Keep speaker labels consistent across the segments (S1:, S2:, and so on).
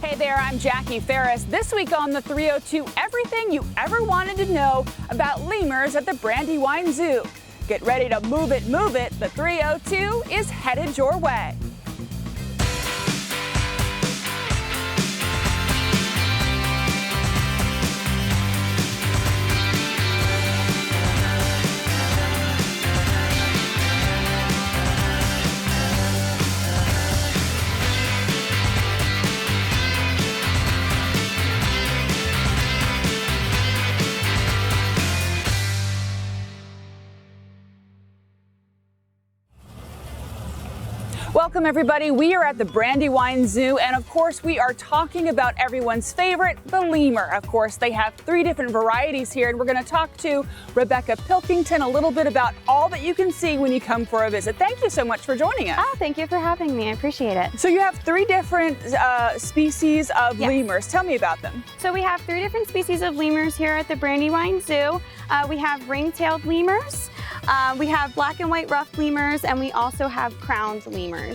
S1: Hey there, I'm Jackie Ferris. This week on the 302, everything you ever wanted to know about lemurs at the Brandywine Zoo. Get ready to move it, move it. The 302 is headed your way. Welcome everybody, we are at the Brandywine Zoo and of course we are talking about everyone's favorite, the lemur. Of course they have 3 different varieties here and we're going to talk to Rebecca Polkington a little bit about all that you can see when you come for a visit. Thank you so much for joining us.
S2: Oh, thank you for having me, I appreciate it.
S1: So you have 3 different species of lemurs. Tell me about them.
S2: So we have 3 different species of lemurs here at the Brandywine Zoo. We have ring-tailed lemurs, we have black and white ruffed lemurs, and we also have crowned lemurs.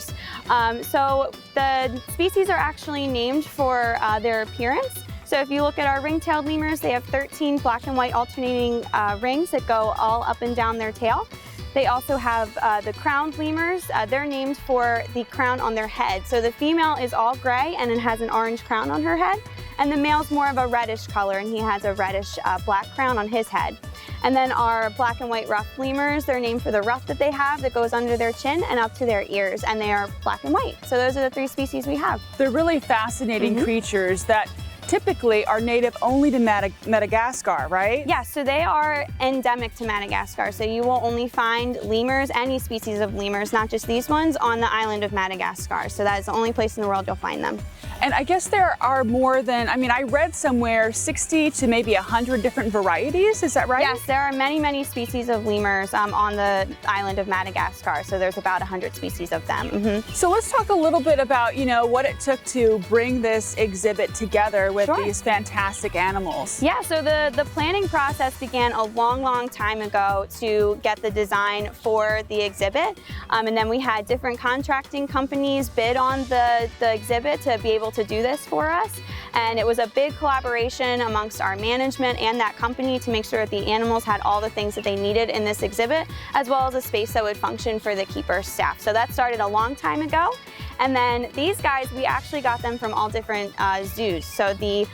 S2: So the species are actually named for their appearance. So if you look at our ring-tailed lemurs, they have 13 black and white alternating rings that go all up and down their tail. They also have the crowned lemurs. They're named for the crown on their head. So the female is all gray and it has an orange crown on her head. And the male's more of a reddish color and he has a reddish black crown on his head. And then our black and white ruffed lemurs, they're named for the ruff that they have that goes under their chin and up to their ears, and they are black and white. So those are the 3 species we have.
S1: They're really fascinating creatures that typically are native only to Madagascar, right?
S2: Yeah, so they are endemic to Madagascar. So you will only find lemurs, any species of lemurs, not just these ones, on the island of Madagascar. So that is the only place in the world you'll find them.
S1: And I guess there are more than, I read somewhere 60 to maybe 100 different varieties, is that right?
S2: Yes, there are many, many species of lemurs on the island of Madagascar. So there's about 100 species of them.
S1: So let's talk a little bit about, what it took to bring this exhibit together with these fantastic animals.
S2: Yeah, so the planning process began a long, long time ago to get the design for the exhibit. And then we had different contracting companies bid on the exhibit to be able to do this for us. And it was a big collaboration amongst our management and that company to make sure that the animals had all the things that they needed in this exhibit, as well as a space that would function for the keeper staff. So that started a long time ago. And then these guys, we actually got them from all different zoos. So the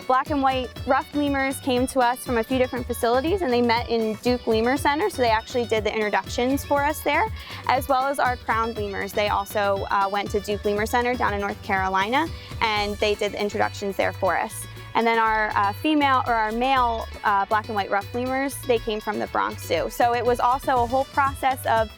S2: black and white ruffed lemurs came to us from a few different facilities and they met in Duke Lemur Center. So they actually did the introductions for us there, as well as our crowned lemurs. They also went to Duke Lemur Center down in North Carolina and they did the introductions there for us. And then our male black and white ruffed lemurs, they came from the Bronx Zoo. So it was also a whole process of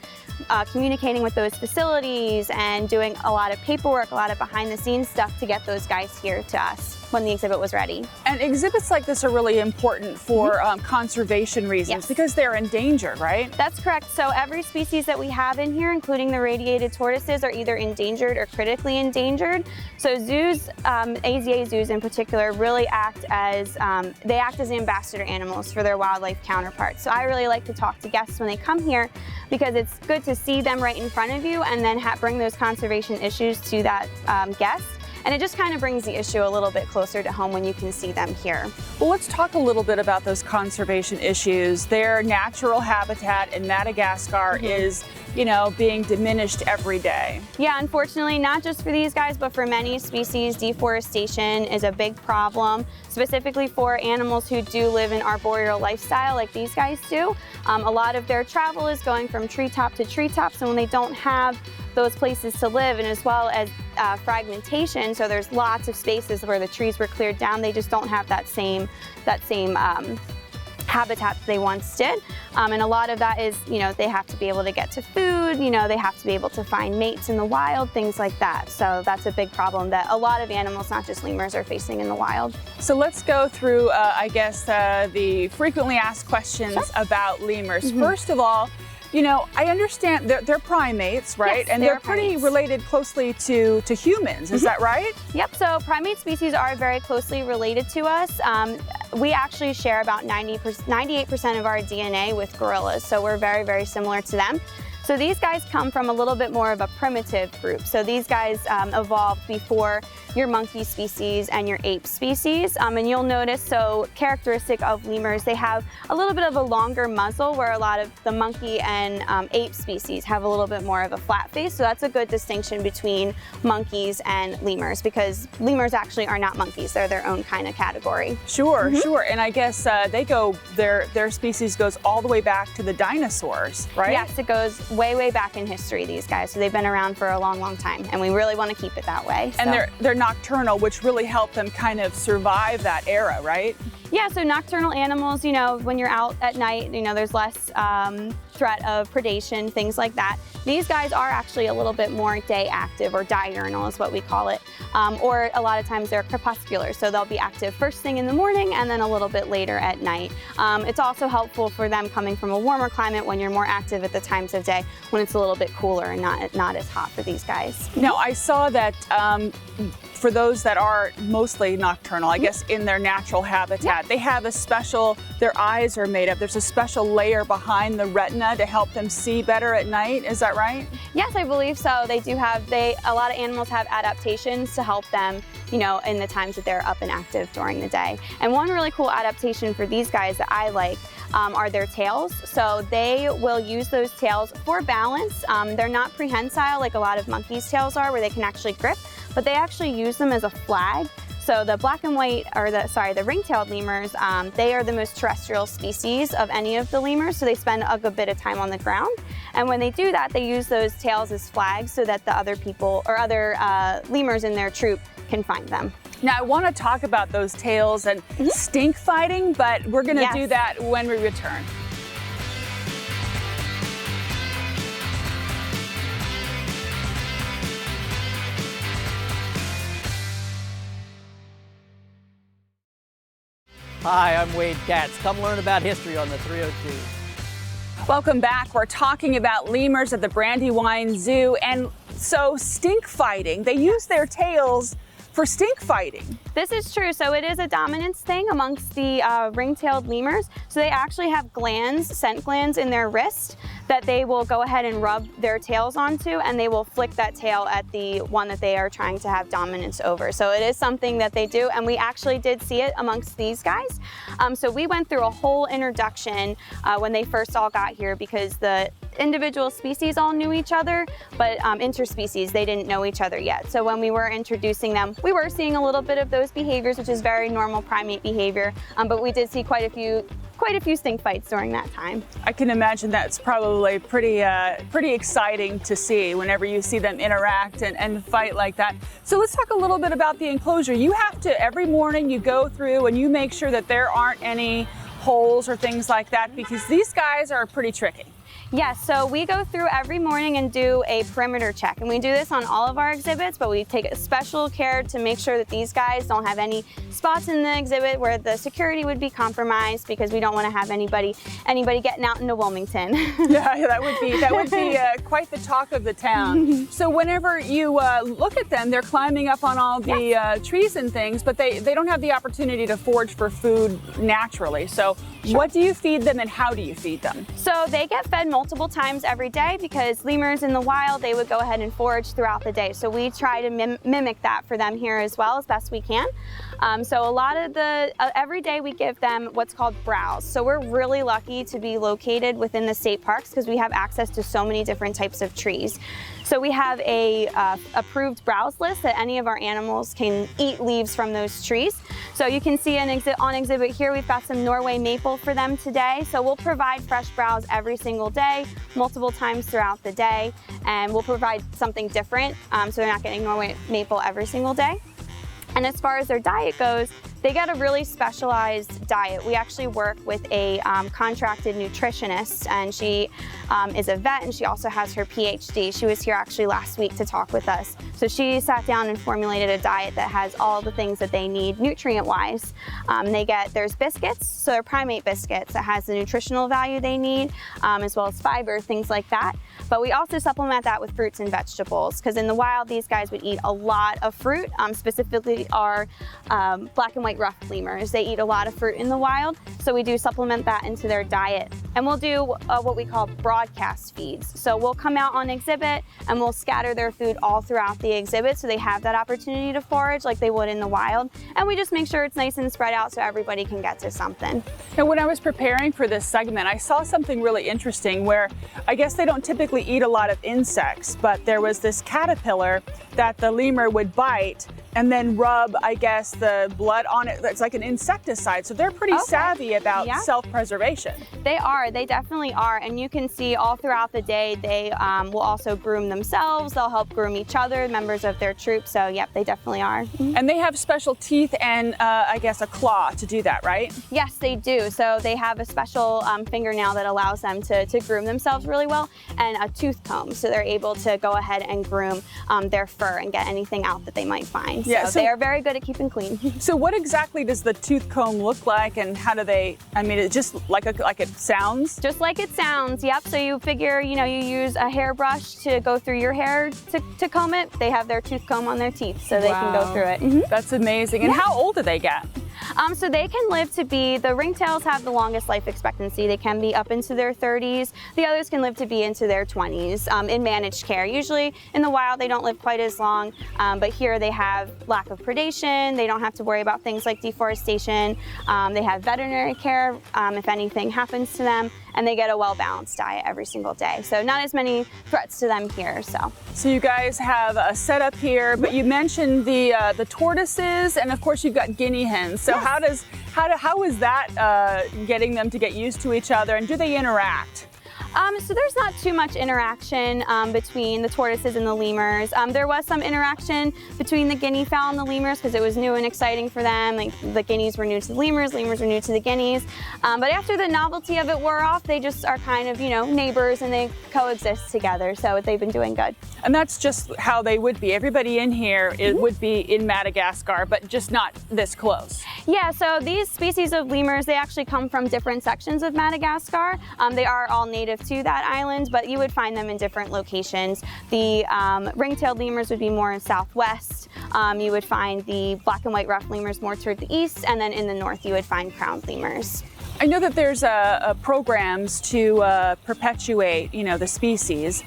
S2: communicating with those facilities and doing a lot of paperwork, a lot of behind the scenes stuff to get those guys here to us when the exhibit was ready.
S1: And exhibits like this are really important for conservation reasons because they're endangered, right?
S2: That's correct. So every species that we have in here, including the radiated tortoises, are either endangered or critically endangered. So zoos, AZA zoos in particular, really act as ambassador animals for their wildlife counterparts. So I really like to talk to guests when they come here because it's good to see them right in front of you and then bring those conservation issues to that guest. And it just kind of brings the issue a little bit closer to home when you can see them here.
S1: Well, let's talk a little bit about those conservation issues. Their natural habitat in Madagascar is, being diminished every day.
S2: Yeah, unfortunately, not just for these guys, but for many species, deforestation is a big problem, specifically for animals who do live an arboreal lifestyle like these guys do. A lot of their travel is going from treetop to treetop, so when they don't have those places to live, and as well as fragmentation, so there's lots of spaces where the trees were cleared down, they just don't have that same habitat that they once did. And a lot of that is, they have to be able to get to food, they have to be able to find mates in the wild, things like that. So that's a big problem that a lot of animals, not just lemurs, are facing in the wild.
S1: So let's go through, the frequently asked questions about lemurs. First of all, I understand they're primates, right?
S2: Yes,
S1: and they're pretty related closely to humans, is that right?
S2: Yep, so primate species are very closely related to us. We actually share about 98% of our DNA with gorillas, so we're very, very similar to them. So these guys come from a little bit more of a primitive group. So these guys evolved before your monkey species and your ape species. And you'll notice, so characteristic of lemurs, they have a little bit of a longer muzzle, where a lot of the monkey and ape species have a little bit more of a flat face. So that's a good distinction between monkeys and lemurs, because lemurs actually are not monkeys. They're their own kind of category.
S1: Sure, sure. And I guess their species goes all the way back to the dinosaurs, right?
S2: Yes, it goes way, way back in history, these guys. So they've been around for a long, long time, and we really want to keep it that way.
S1: And they're nocturnal, which really helped them kind of survive that era, right?
S2: Yeah, so nocturnal animals, you know, when you're out at night, you know, there's less threat of predation, things like that. These guys are actually a little bit more day active, or diurnal is what we call it. Or a lot of times they're crepuscular, so they'll be active first thing in the morning and then a little bit later at night. It's also helpful for them coming from a warmer climate, when you're more active at the times of day when it's a little bit cooler and not as hot for these guys.
S1: Now, I saw that for those that are mostly nocturnal, I guess in their natural habitat, they have a special, their eyes are made up, there's a special layer behind the retina to help them see better at night, is that right?
S2: Yes, I believe so. They do have, a lot of animals have adaptations to help them, you know, in the times that they're up and active during the day. And one really cool adaptation for these guys that I like are their tails. So they will use those tails for balance. They're not prehensile like a lot of monkeys' tails are, where they can actually grip, but they actually use them as a flag. So the black and white, or the ring-tailed lemurs, they are the most terrestrial species of any of the lemurs, so they spend a good bit of time on the ground. And when they do that, they use those tails as flags so that the other people, or other lemurs in their troop, can find them.
S1: Now, I want to talk about those tails and stink fighting, but we're going to do that when we return.
S3: Hi, I'm Wade Katz. Come learn about history on the 302.
S1: Welcome back. We're talking about lemurs at the Brandywine Zoo. And so stink fighting, they use their tails for stink fighting.
S2: This is true. So it is a dominance thing amongst the ring-tailed lemurs. So they actually have glands, scent glands in their wrist, that they will go ahead and rub their tails onto, and they will flick that tail at the one that they are trying to have dominance over. So it is something that they do, and we actually did see it amongst these guys. So we went through a whole introduction when they first all got here, because the individual species all knew each other, but interspecies, they didn't know each other yet. So when we were introducing them, we were seeing a little bit of those behaviors, which is very normal primate behavior, but we did see quite a few stink fights during that time.
S1: I can imagine that's probably pretty exciting to see whenever you see them interact and fight like that. So let's talk a little bit about the enclosure. You have to, every morning you go through and you make sure that there aren't any holes or things like that, because these guys are pretty tricky.
S2: Yes, so we go through every morning and do a perimeter check, and we do this on all of our exhibits, but we take special care to make sure that these guys don't have any spots in the exhibit where the security would be compromised, because we don't want to have anybody getting out into Wilmington.
S1: Yeah, that would be quite the talk of the town. So whenever you look at them, they're climbing up on all the trees and things, but they don't have the opportunity to forage for food naturally. So what do you feed them, and how do you feed them?
S2: So they get fed multiple times every day, because lemurs in the wild, they would go ahead and forage throughout the day. So we try to mimic that for them here as well, as best we can. So a lot of every day we give them what's called browse. So we're really lucky to be located within the state parks, because we have access to so many different types of trees. So we have a approved browse list that any of our animals can eat leaves from those trees. So you can see on exhibit here, we've got some Norway maple for them today. So we'll provide fresh browse every single day, multiple times throughout the day, and we'll provide something different, so they're not getting Norway maple every single day. And as far as their diet goes, they get a really specialized diet. We actually work with a contracted nutritionist, and she is a vet, and she also has her PhD. She was here actually last week to talk with us. So she sat down and formulated a diet that has all the things that they need nutrient-wise. There's biscuits, so they're primate biscuits that has the nutritional value they need, as well as fiber, things like that. But we also supplement that with fruits and vegetables, because in the wild, these guys would eat a lot of fruit, specifically our black and white white ruff lemurs. They eat a lot of fruit in the wild, so we do supplement that into their diet. And we'll do what we call broadcast feeds. So we'll come out on exhibit and we'll scatter their food all throughout the exhibit so they have that opportunity to forage like they would in the wild. And we just make sure it's nice and spread out so everybody can get to something.
S1: And when I was preparing for this segment, I saw something really interesting where I guess they don't typically eat a lot of insects, but there was this caterpillar that the lemur would bite and then rub, I guess, the blood on it. It's like an insecticide. So they're pretty savvy about self-preservation.
S2: They definitely are. And you can see all throughout the day, they will also groom themselves. They'll help groom each other, members of their troop. So yep, they definitely are.
S1: And they have special teeth and I guess a claw to do that, right?
S2: Yes, they do. So they have a special fingernail that allows them to groom themselves really well, and a tooth comb. So they're able to go ahead and groom their fur and get anything out that they might find.
S1: Yeah,
S2: so they are very good at keeping clean.
S1: So what exactly does the tooth comb look like, and how do they, I mean, it's just like it sounds?
S2: Just like it sounds, yep. So you figure, you use a hairbrush to go through your hair to comb it. They have their tooth comb on their teeth so they can go through it.
S1: That's amazing. And how old do they get?
S2: So they can live to be, the ringtails have the longest life expectancy. They can be up into their 30s. The others can live to be into their 20s in managed care. Usually in the wild, they don't live quite as long, but here they have lack of predation. They don't have to worry about things like deforestation. They have veterinary care if anything happens to them, and they get a well-balanced diet every single day. So not as many threats to them here.
S1: So you guys have a setup here, but you mentioned the tortoises, and of course you've got guinea hens. So how is that getting them to get used to each other, and do they interact?
S2: So there's not too much interaction between the tortoises and the lemurs. There was some interaction between the guinea fowl and the lemurs because it was new and exciting for them. Like the guineas were new to the lemurs were new to the guineas. But after the novelty of it wore off, they just are kind of, neighbors, and they coexist together. So they've been doing good.
S1: And that's just how they would be. Everybody in here would be in Madagascar, but just not this close.
S2: Yeah, so these species of lemurs, they actually come from different sections of Madagascar. They are all native to that island, but you would find them in different locations. The ring-tailed lemurs would be more in southwest. You would find the black and white ruff lemurs more toward the east, and then in the north you would find crowned lemurs.
S1: I know that there's programs to perpetuate, the species.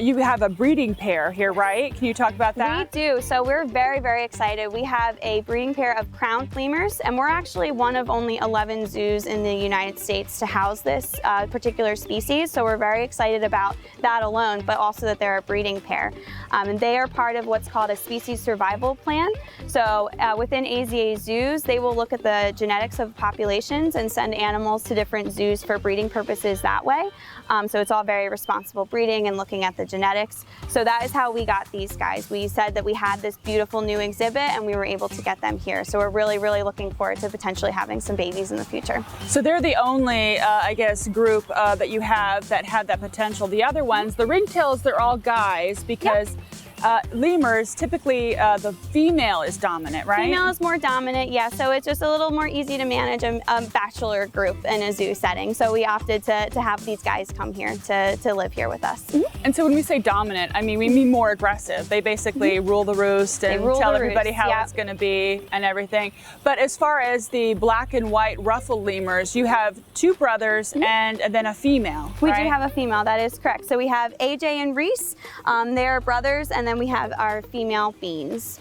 S1: You have a breeding pair here, right? Can you talk about that?
S2: We do. So we're very, very excited. We have a breeding pair of crowned lemurs, and we're actually one of only 11 zoos in the United States to house this particular species. So we're very excited about that alone, but also that they're a breeding pair. And they are part of what's called a species survival plan. So within AZA zoos, they will look at the genetics of populations and send animals to different zoos for breeding purposes that way. So it's all very responsible breeding and looking at the genetics. So that is how we got these guys. We said that we had this beautiful new exhibit and we were able to get them here. So we're really, really looking forward to potentially having some babies in the future.
S1: So they're the only, I guess, group that you have that had that potential. The other ones, the ringtails, they're all guys because lemurs, typically the female is dominant, right?
S2: Female is more dominant, yeah. So it's just a little more easy to manage a bachelor group in a zoo setting. So we opted to have these guys come here to live here with us.
S1: And so when we say dominant, I mean, we mean more aggressive. They basically rule the roost and tell everybody how it's going to be and everything. But as far as the black and white ruffled lemurs, you have two brothers and then a female,
S2: We do have a female, that is correct. So we have AJ and Reese. They're brothers, and then we have our female Beans.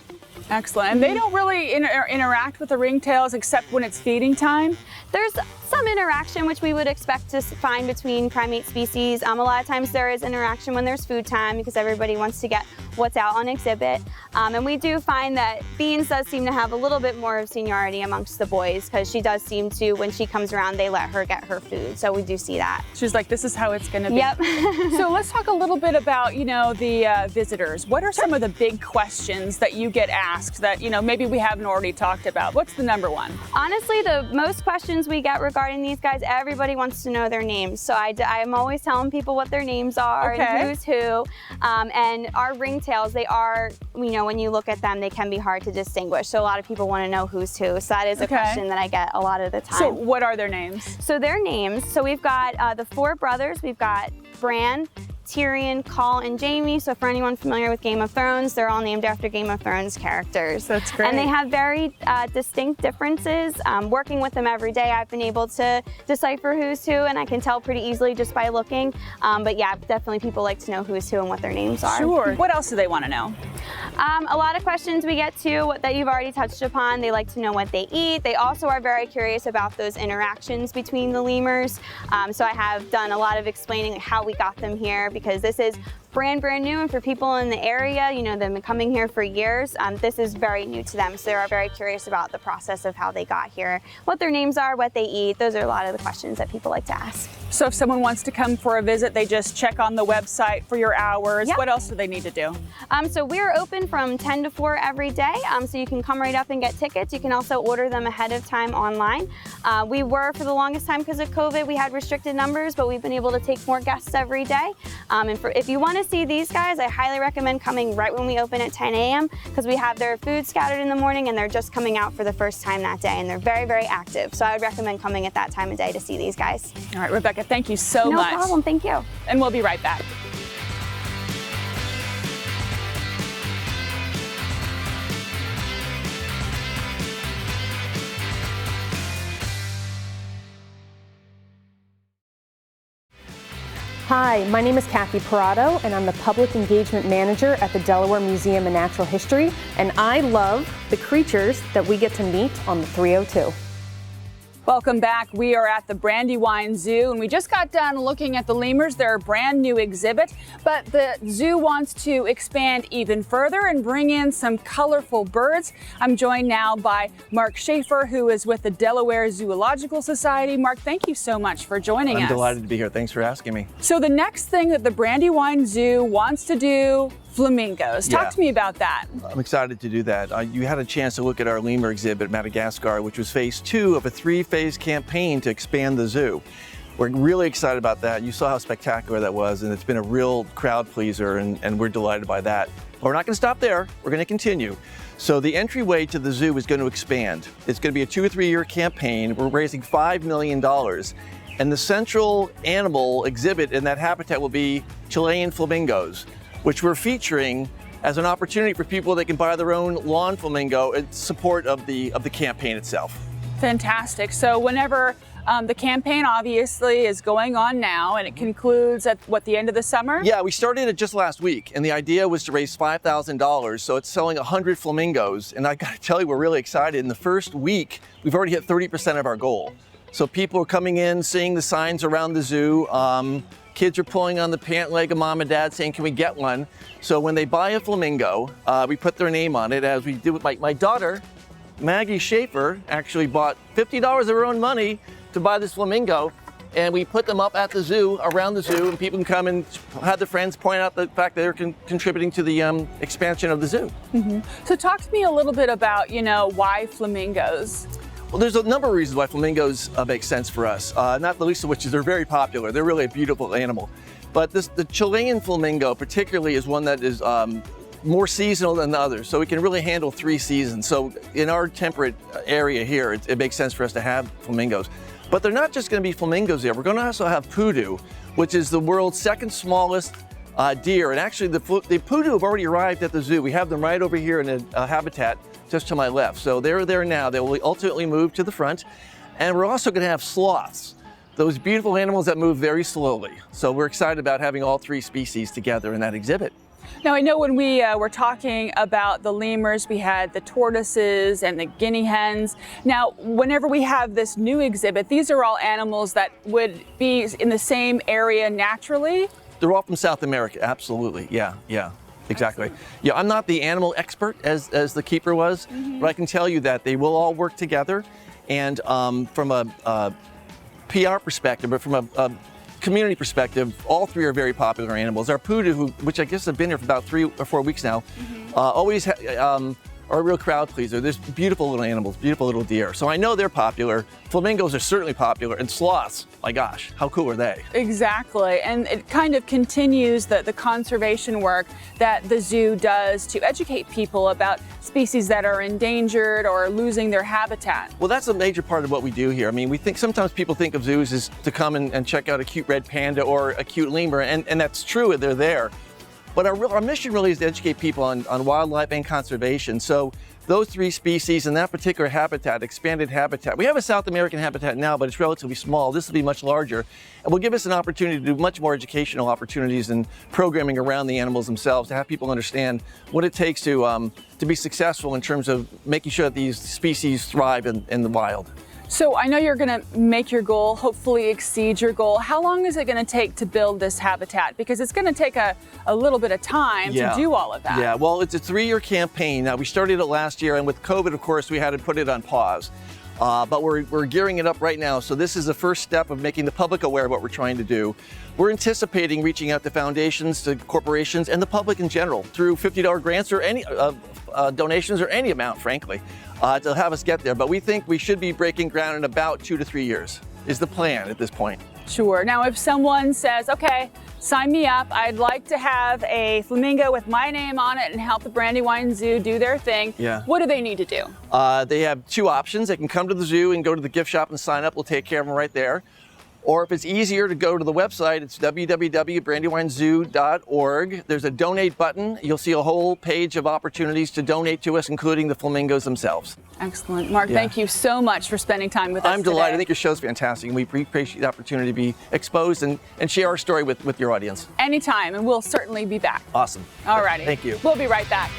S1: Excellent. And they don't really interact with the ringtails except when it's feeding time?
S2: There's some interaction which we would expect to find between primate species. A lot of times there is interaction when there's food time because everybody wants to get what's out on exhibit. And we do find that Beans does seem to have a little bit more of seniority amongst the boys because she does seem to, when she comes around, they let her get her food. So we do see that.
S1: She's like, this is how it's going to be.
S2: Yep.
S1: So let's talk a little bit about, the visitors. What are some of the big questions that you get asked that, maybe we haven't already talked about? What's the number one?
S2: Honestly, the most questions we get regarding these guys, everybody wants to know their names. So I'm always telling people what their names are and who's who. And our ringtails, they are, when you look at them, they can be hard to distinguish. So a lot of people want to know who's who. So that is a question that I get a lot of the time.
S1: So what are their names?
S2: So their names, so we've got the four brothers. We've got Bran, Tyrion, Call, and Jaime. So for anyone familiar with Game of Thrones, they're all named after Game of Thrones characters.
S1: That's great.
S2: And they have very distinct differences. Working with them every day, I've been able to decipher who's who, and I can tell pretty easily just by looking. But yeah, definitely people like to know who's who and what their names are.
S1: Sure. What else do they want to know?
S2: A lot of questions we get to that you've already touched upon. They like to know what they eat. They also are very curious about those interactions between the lemurs. So I have done a lot of explaining how we got them here, because this is brand new, and for people in the area, you know, they've been coming here for years. This is very new to them, so they are very curious about the process of how they got here, what their names are, what they eat. Those are a lot of the questions that people like to ask.
S1: So if someone wants to come for a visit, they just check on the website for your hours.
S2: Yep.
S1: What else do they need to do?
S2: So we're open from 10 to 4 every day, so you can come right up and get tickets. You can also order them ahead of time online. We were, for the longest time because of COVID, we had restricted numbers, but we've been able to take more guests every day. And if you want to see these guys, I highly recommend coming right when we open at 10 a.m. because we have their food scattered in the morning, and they're just coming out for the first time that day, and they're very active. So I would recommend coming at that time of day to see these guys.
S1: All right, Rebecca, thank you so much.
S2: No problem, thank you.
S1: And we'll be right back.
S4: Hi, my name is Kathy Parado, and I'm the Public Engagement Manager at the Delaware Museum of Natural History, and I love the creatures that we get to meet on the 302.
S1: Welcome back. We are at the Brandywine Zoo, and we just got done looking at the lemurs, their brand new exhibit, but the zoo wants to expand even further and bring in some colorful birds. I'm joined now by Mark Schaefer, who is with the Delaware Zoological Society. Mark, thank you so much for joining us.
S5: I'm delighted to be here. Thanks for asking me.
S1: So the next thing that the Brandywine Zoo wants to do, flamingos. Talk
S5: Yeah.
S1: to me about that.
S5: I'm excited to do that. You had a chance to look at our lemur exhibit at Madagascar, which was phase 2 of a 3-phase campaign to expand the zoo. We're really excited about that. You saw how spectacular that was, and it's been a real crowd pleaser, and we're delighted by that. But we're not going to stop there. We're going to continue. So the entryway to the zoo is going to expand. It's going to be a 2 or 3 year campaign. We're raising $5 million. And the central animal exhibit in that habitat will be Chilean flamingos, which we're featuring as an opportunity for people that can buy their own lawn flamingo in support of the campaign itself.
S1: Fantastic. So whenever the campaign obviously is going on now, and it concludes at the end of the summer?
S5: Yeah, we started it just last week, and the idea was to raise $5,000, so it's selling 100 flamingos, and I gotta tell you, we're really excited. In the first week, we've already hit 30% of our goal. So people are coming in, seeing the signs around the zoo. Kids are pulling on the pant leg of mom and dad saying, can we get one? So when they buy a flamingo, we put their name on it, as we did with my daughter, Maggie Schaefer, actually bought $50 of her own money to buy this flamingo, and we put them up at the zoo, around the zoo, and people can come and have their friends point out the fact that they're contributing to the expansion of the zoo.
S1: Mm-hmm. So talk to me a little bit about, why flamingos?
S5: Well, there's a number of reasons why flamingos make sense for us, not the least of which is they're very popular. They're really a beautiful animal. But the Chilean flamingo particularly is one that is more seasonal than the others, so we can really handle 3 seasons. So in our temperate area here, it makes sense for us to have flamingos. But they're not just going to be flamingos there. We're going to also have poodoo, which is the world's 2nd smallest deer. And actually, the poodoo have already arrived at the zoo. We have them right over here in a habitat just to my left. So they're there now. They will ultimately move to the front. And we're also going to have sloths, those beautiful animals that move very slowly. So we're excited about having all 3 species together in that exhibit.
S1: Now, I know when we were talking about the lemurs, we had the tortoises and the guinea hens. Now, whenever we have this new exhibit, these are all animals that would be in the same area naturally?
S5: They're all from South America, absolutely. Yeah, exactly. Yeah, I'm not the animal expert as the keeper was, but I can tell you that they will all work together. And from a PR perspective, but from a community perspective, all 3 are very popular animals. Our poodoo, which I guess have been here for about 3 or 4 weeks now, always are a real crowd pleaser. There's beautiful little animals, beautiful little deer. So I know they're popular. Flamingos are certainly popular, and sloths, my gosh, how cool are they?
S1: Exactly, and it kind of continues the conservation work that the zoo does to educate people about species that are endangered or losing their habitat.
S5: Well, that's a major part of what we do here. I mean, we think sometimes people think of zoos as to come and check out a cute red panda or a cute lemur, and that's true, they're there. But our mission really is to educate people on wildlife and conservation. So those three species in that particular habitat, expanded habitat, we have a South American habitat now, but it's relatively small. This will be much larger, and will give us an opportunity to do much more educational opportunities and programming around the animals themselves, to have people understand what it takes to be successful in terms of making sure that these species thrive in the wild.
S1: So I know you're going to make your goal, hopefully exceed your goal. How long is it going to take to build this habitat? Because it's going to take a little bit of time to do all of that.
S5: Yeah, well, it's a 3-year campaign. Now, we started it last year, and with COVID, of course, we had to put it on pause. But we're gearing it up right now. So this is the first step of making the public aware of what we're trying to do. We're anticipating reaching out to foundations, to corporations, and the public in general through $50 grants or any donations or any amount, frankly, to have us get there. But we think we should be breaking ground in about 2 to 3 years is the plan at this point.
S1: Sure. Now, if someone says, okay, sign me up, I'd like to have a flamingo with my name on it and help the Brandywine Zoo do their thing, what do they need to do?
S5: They have 2 options. They can come to the zoo and go to the gift shop and sign up. We'll take care of them right there. Or if it's easier to go to the website, it's www.brandywinezoo.org. There's a donate button. You'll see a whole page of opportunities to donate to us, including the flamingos themselves.
S1: Excellent. Mark, thank you so much for spending time with us
S5: I'm delighted.
S1: today.
S5: I think your show's fantastic, and we appreciate the opportunity to be exposed and share our story with your audience.
S1: Anytime, and we'll certainly be back.
S5: Awesome.
S1: All righty.
S5: Thank you.
S1: We'll be right back.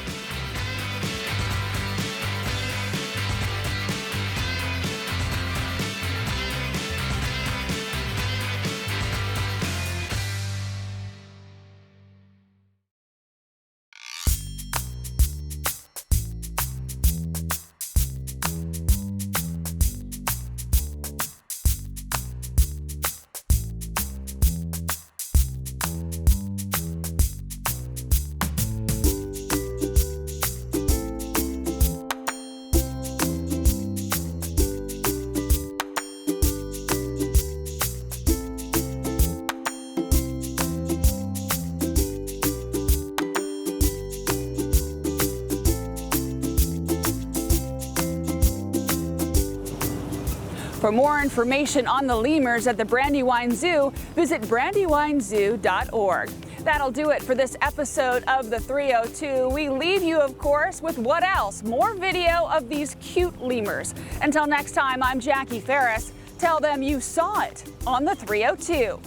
S1: For more information on the lemurs at the Brandywine Zoo, visit brandywinezoo.org. That'll do it for this episode of the 302. We leave you, of course, with what else? More video of these cute lemurs. Until next time, I'm Jackie Ferris. Tell them you saw it on the 302.